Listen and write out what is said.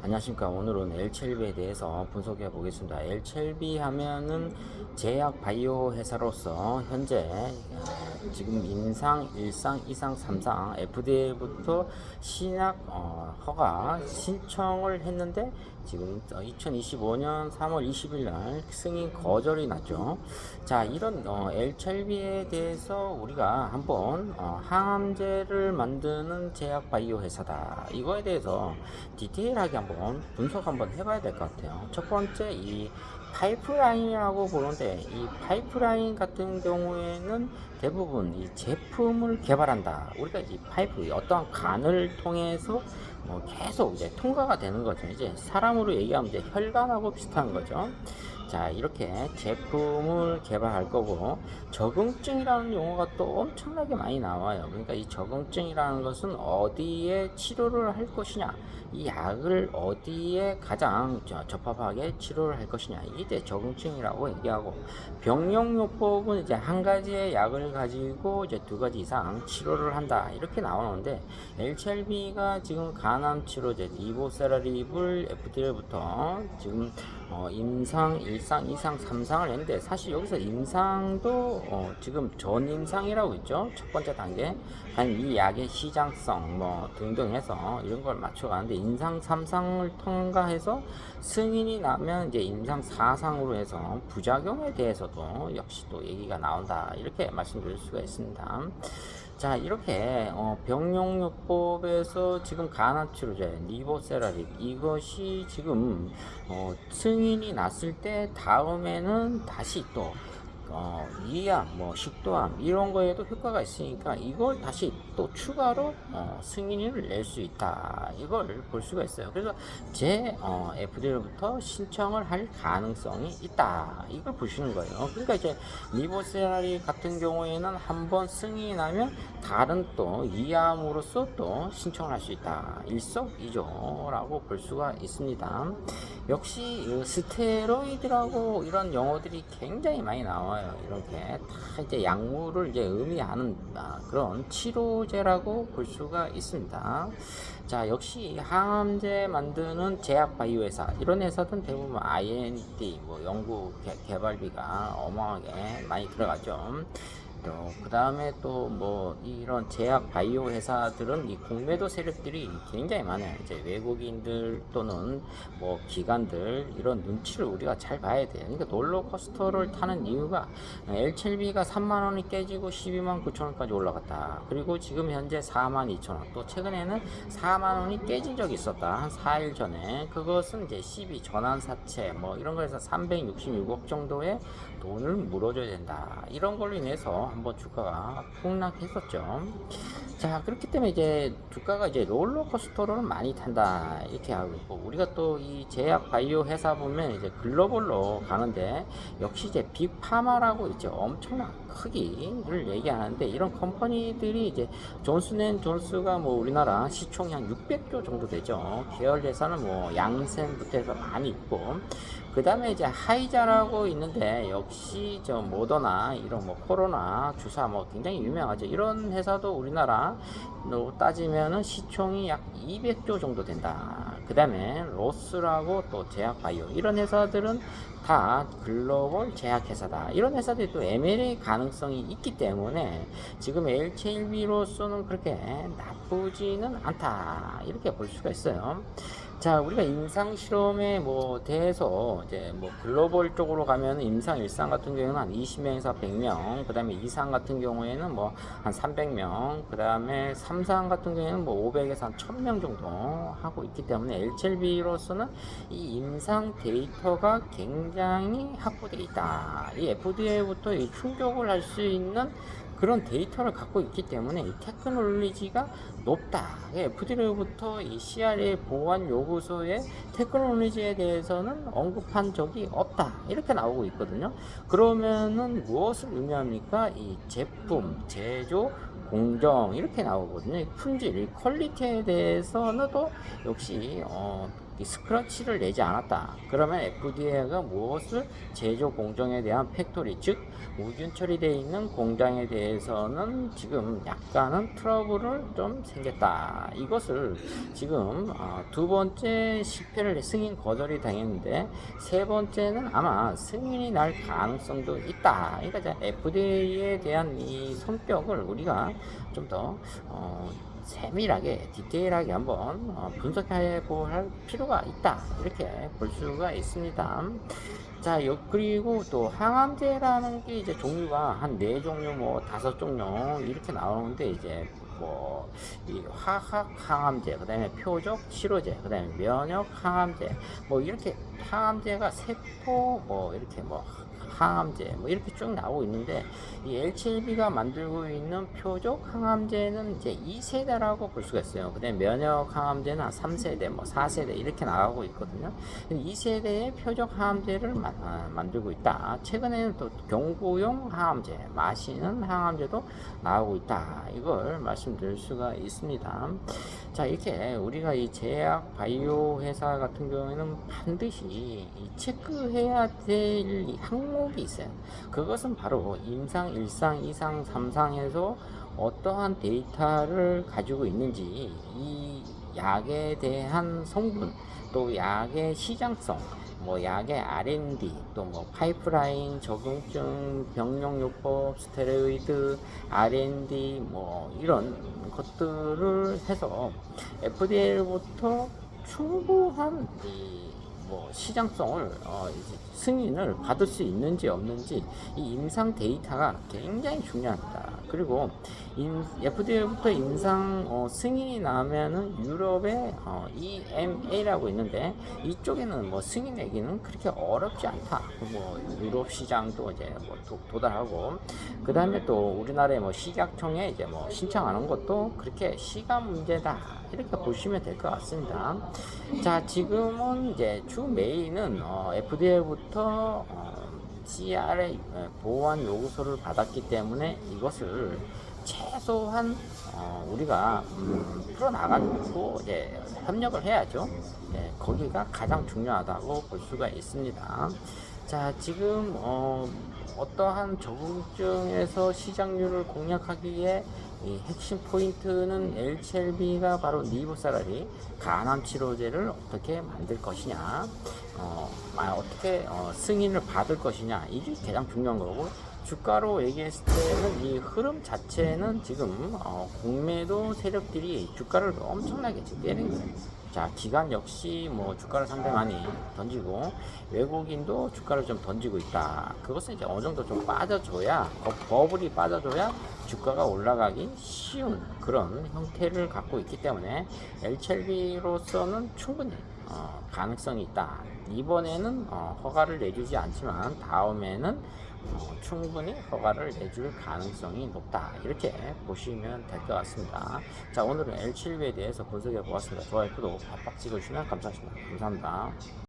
안녕하십니까. 오늘은 엘첼비에 대해서 분석해 보겠습니다. 엘첼비 하면은 제약 바이오 회사로서 현재 지금 임상 1상, 2상, 3상 FDA부터 신약 허가 신청을 했는데 지금 2025년 3월 20일 날 승인 거절이 났죠. 자, 이런 엘첼비에 대해서 우리가 한번 항암제를 만드는 제약 바이오 회사다. 이거에 대해서 디테일하게 한번 분석 한번 해봐야 될 것 같아요. 첫 번째, 이 파이프라인이라고 보는데, 이 파이프라인 같은 경우에는 대부분 이 제품을 개발한다. 우리가 이 파이프, 어떠한 간을 통해서 계속 이제 통과가 되는 거죠. 이제 사람으로 얘기하면 이제 혈관하고 비슷한 거죠. 자, 이렇게 제품을 개발할 거고, 적응증이라는 용어가 또 엄청나게 많이 나와요. 그러니까 이 적응증이라는 것은 어디에 치료를 할 것이냐, 이 약을 어디에 가장 적합하게 치료를 할 것이냐, 이게 적응증이라고 얘기하고, 병용요법은 이제 한 가지의 약을 가지고 이제 두 가지 이상 치료를 한다, 이렇게 나오는데, HLB가 지금 간암 치료제 리보세라립을 FDA부터 지금 임상 1상, 2상, 3상을 했는데, 사실 여기서 임상도 지금 전임상이라고 있죠. 첫 번째 단계. 한 이 약의 시장성 등등 해서 이런 걸 맞춰가는데, 임상 3상을 통과해서 승인이 나면 이제 임상 4상으로 해서 부작용에 대해서도 역시 또 얘기가 나온다, 이렇게 말씀드릴 수가 있습니다. 자, 이렇게 병용요법에서 지금 간암치료제 리보세라립, 이것이 지금 승인이 났을 때 다음에는 다시 또 위암, 식도암 이런 거에도 효과가 있으니까 이걸 다시 또 추가로 승인을 낼 수 있다, 이걸 볼 수가 있어요. 그래서 FDA로부터 신청을 할 가능성이 있다, 이걸 보시는 거예요. 그러니까 이제 리보세라리 같은 경우에는 한번 승인이 나면 다른 또 위암으로서 또 신청을 할 수 있다, 일석이조라고 볼 수가 있습니다. 역시 스테로이드라고 이런 용어들이 굉장히 많이 나와요. 이렇게 다 이제 약물을 이제 의미하는 그런 치료제라고 볼 수가 있습니다. 자, 역시 항암제 만드는 제약 바이오 회사, 이런 회사들은 대부분 R&D 연구 개발비가 어마어마하게 많이 들어가죠. 그 다음에 또 이런 제약 바이오 회사들은 이 공매도 세력들이 굉장히 많아요. 이제 외국인들 또는 기관들, 이런 눈치를 우리가 잘 봐야 돼요. 그러니까 롤러코스터를 타는 이유가 LCLB가 3만원이 깨지고 12만 9천원까지 올라갔다. 그리고 지금 현재 4만 2천원, 또 최근에는 4만원이 깨진 적이 있었다. 한 4일 전에. 그것은 이제 12 전환사채 이런 거에서 366억 정도의 돈을 물어줘야 된다, 이런 걸로 인해서 한번 주가가 폭락했었죠. 자, 그렇기 때문에 이제 주가가 이제 롤러코스터로는 많이 탄다, 이렇게 하고 있고, 우리가 또 이 제약 바이오 회사 보면 이제 글로벌로 가는데, 역시 이제 빅파마라고 이제 엄청난 크기를 얘기하는데, 이런 컴퍼니들이 이제 존슨앤존스가 우리나라 시총이 한 600조 정도 되죠. 계열 회사는 양센부터 해서 많이 있고, 그 다음에 이제 하이자라고 있는데, 역시 저 모더나 이런 코로나 주사 굉장히 유명하죠. 이런 회사도 우리나라로 따지면은 시총이 약 200조 정도 된다. 그 다음에 로스라고 또 제약바이오, 이런 회사들은 다 글로벌 제약회사다. 이런 회사들이 또 M&A 가능성이 있기 때문에 지금 LCLB로서는 그렇게 나쁘지는 않다, 이렇게 볼 수가 있어요. 자, 우리가 임상 실험에 대해서 이제 글로벌 쪽으로 가면 임상 1상 같은 경우에는 한 20명에서 100명, 그 다음에 2상 같은 경우에는 한 300명, 그 다음에 3상 같은 경우에는 500에서 한 1000명 정도 하고 있기 때문에 LCLB로서는 이 임상 데이터가 굉장히 확보되어 있다. 이 FDA부터 이 충족을 할 수 있는 그런 데이터를 갖고 있기 때문에 이 테크놀로지가 높다. FDA로부터 이 CRA 보안 요구서의 테크놀로지에 대해서는 언급한 적이 없다, 이렇게 나오고 있거든요. 그러면은 무엇을 의미합니까? 이 제품, 제조, 공정, 이렇게 나오거든요. 품질, 퀄리티에 대해서는 또 역시 이 스크래치를 내지 않았다. 그러면 FDA가 무엇을 제조 공정에 대한 팩토리, 즉 무균 처리되어 있는 공장에 대해서는 지금 약간은 트러블을 좀 생겼다. 이것을 지금 두 번째 실패를 승인 거절이 당했는데 세 번째는 아마 승인이 날 가능성도 있다. 그러니까 FDA에 대한 이 성격을 우리가 좀 더 세밀하게 디테일하게 한번 분석해 볼 필요가 있다, 이렇게 볼 수가 있습니다. 자, 그리고 또 항암제라는 게 이제 종류가 한 4종류 뭐 5종류 이렇게 나오는데, 이제 뭐 이 화학 항암제, 그다음에 표적 치료제, 그다음에 면역 항암제, 뭐 이렇게 항암제가 세포 뭐 이렇게 뭐 항암제 뭐 이렇게 쭉 나오고 있는데, 이 HLB가 만들고 있는 표적 항암제는 이제 2세대라고 볼 수가 있어요. 그다음에 면역 항암제는 3세대 뭐 4세대 이렇게 나가고 있거든요. 2세대의 표적 항암제를 만들고 있다. 최근에는 또 경구용 항암제, 마시는 항암제도 나오고 있다. 이걸 말씀드릴 수가 있습니다. 자, 이렇게 우리가 이 제약 바이오 회사 같은 경우에는 반드시 이 체크해야 될 항목이 있어요. 그것은 바로 임상, 1상, 2상, 3상에서 어떠한 데이터를 가지고 있는지, 이 약에 대한 성분, 또 약의 시장성, 뭐 약의 R&D, 또 뭐 파이프라인, 적응증, 병용요법, 스테로이드, R&D 뭐 이런 것들을 해서 FDA로부터 충분한 뭐 시장성을 승인을 받을 수 있는지 없는지, 이 임상 데이터가 굉장히 중요합니다. 그리고 FDA부터 임상 승인이 나면은 유럽에 EMA라고 있는데, 이쪽에는 뭐 승인 내기는 그렇게 어렵지 않다. 뭐 유럽 시장도 이제 뭐 도달하고, 그 다음에 또 우리나라의 뭐 식약청에 이제 뭐 신청하는 것도 그렇게 시간 문제다, 이렇게 보시면 될 것 같습니다. 자, 지금은 이제 주 메인은 FDA부터 CRA 보안 요구서를 받았기 때문에 이것을 최소한 우리가 풀어나가고 이제 협력을 해야죠. 거기가 가장 중요하다고 볼 수가 있습니다. 자, 지금 어떠한 적응증에서 시장률을 공략하기 위해 이 핵심 포인트는 HLB가 바로 니보사라리 간암 치료제를 어떻게 만들 것이냐, 어떻게 승인을 받을 것이냐, 이게 가장 중요한 거고, 주가로 얘기했을 때는 이 흐름 자체는 지금 공매도 세력들이 주가를 엄청나게 지금 때리는 거예요. 자, 기관 역시 뭐 주가를 상당히 많이 던지고, 외국인도 주가를 좀 던지고 있다. 그것은 이제 어느 정도 좀 빠져줘야, 버블이 빠져줘야 주가가 올라가기 쉬운 그런 형태를 갖고 있기 때문에 HLB로서는 충분히 가능성이 있다. 이번에는 허가를 내주지 않지만 다음에는 충분히 허가를 내줄 가능성이 높다, 이렇게 보시면 될 것 같습니다. 자, 오늘은 L7B에 대해서 분석해 보았습니다. 좋아요, 구독, 팍팍 찍어주시면 감사하겠습니다. 감사합니다.